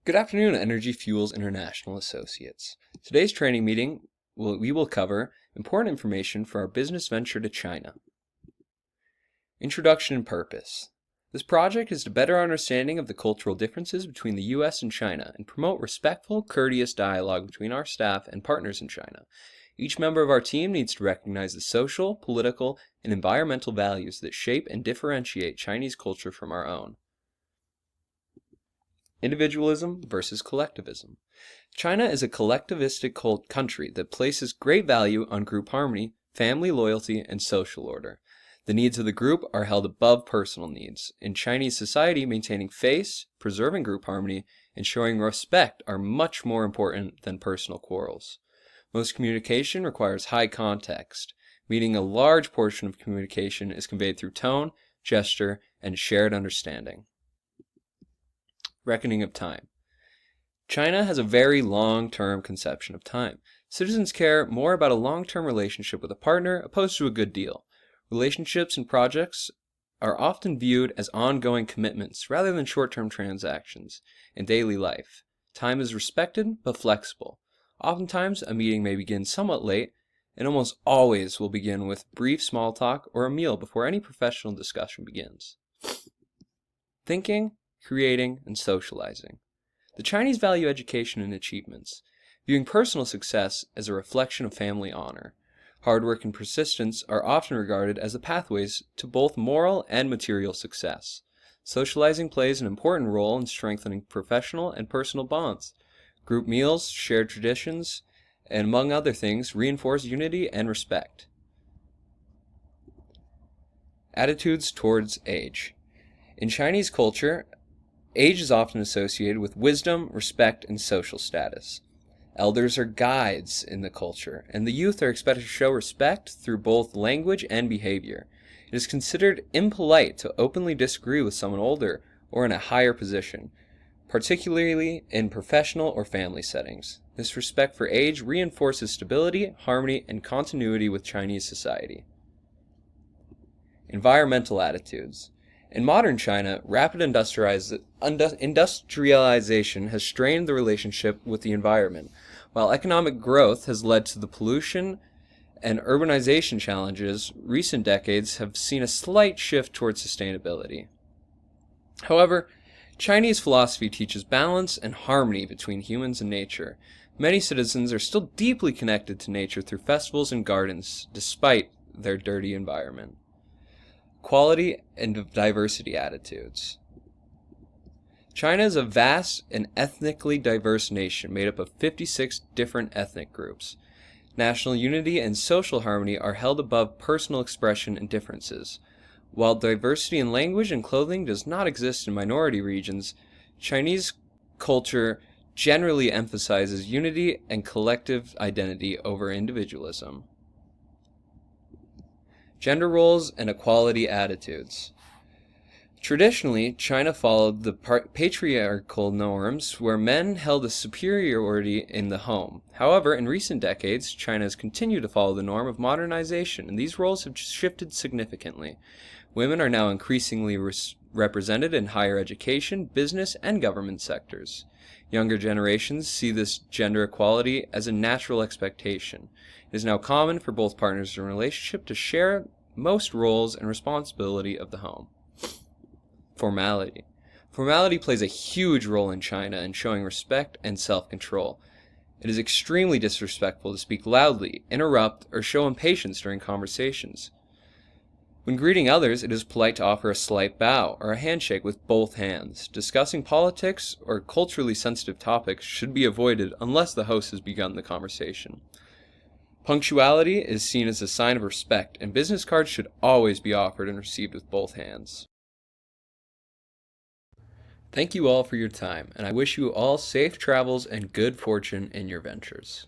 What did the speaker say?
Good afternoon, Energy Fuels International Associates. Today's training meeting, we will cover important information for our business venture to China. Introduction and purpose. This project is to better understanding of the cultural differences between the U.S. and China and promote respectful, courteous dialogue between our staff and partners in China. Each member of our team needs to recognize the social, political, and environmental values that shape and differentiate Chinese culture from our own. Individualism versus collectivism. China is a collectivistic country that places great value on group harmony, family loyalty, and social order. The needs of the group are held above personal needs. In Chinese society, maintaining face, preserving group harmony, and showing respect are much more important than personal quarrels. Most communication requires high context, meaning a large portion of communication is conveyed through tone, gesture, and shared understanding. Reckoning of time. China has a very long-term conception of time. Citizens care more about a long-term relationship with a partner opposed to a good deal. Relationships and projects are often viewed as ongoing commitments rather than short-term transactions. In daily life, time is respected but flexible. Oftentimes, a meeting may begin somewhat late, and almost always will begin with brief small talk or a meal before any professional discussion begins. Thinking, creating, and socializing. The Chinese value education and achievements, viewing personal success as a reflection of family honor. Hard work and persistence are often regarded as the pathways to both moral and material success. Socializing plays an important role in strengthening professional and personal bonds. Group meals, shared traditions, and among other things, reinforce unity and respect. Attitudes towards age. In Chinese culture, age is often associated with wisdom, respect, and social status. Elders are guides in the culture, and the youth are expected to show respect through both language and behavior. It is considered impolite to openly disagree with someone older or in a higher position, particularly in professional or family settings. This respect for age reinforces stability, harmony, and continuity with Chinese society. Environmental attitudes. In modern China, rapid industrialization has strained the relationship with the environment, while economic growth has led to the pollution and urbanization challenges. Recent decades have seen a slight shift towards sustainability. However, Chinese philosophy teaches balance and harmony between humans and nature. Many citizens are still deeply connected to nature through festivals and gardens, despite their dirty environment. Quality and diversity attitudes. China is a vast and ethnically diverse nation made up of 56 different ethnic groups. National unity and social harmony are held above personal expression and differences. While diversity in language and clothing does not exist in minority regions, Chinese culture generally emphasizes unity and collective identity over individualism. Gender roles and equality attitudes. Traditionally, China followed the patriarchal norms where men held a superiority in the home. However, in recent decades, China has continued to follow the norm of modernization, and these roles have shifted significantly. Women are now increasingly represented in higher education, business, and government sectors. Younger generations see this gender equality as a natural expectation. It is now common for both partners in a relationship to share most roles and responsibility of the home. Formality. Formality plays a huge role in China in showing respect and self-control. It is extremely disrespectful to speak loudly, interrupt, or show impatience during conversations. When greeting others, it is polite to offer a slight bow or a handshake with both hands. Discussing politics or culturally sensitive topics should be avoided unless the host has begun the conversation. Punctuality is seen as a sign of respect, and business cards should always be offered and received with both hands. Thank you all for your time, and I wish you all safe travels and good fortune in your ventures.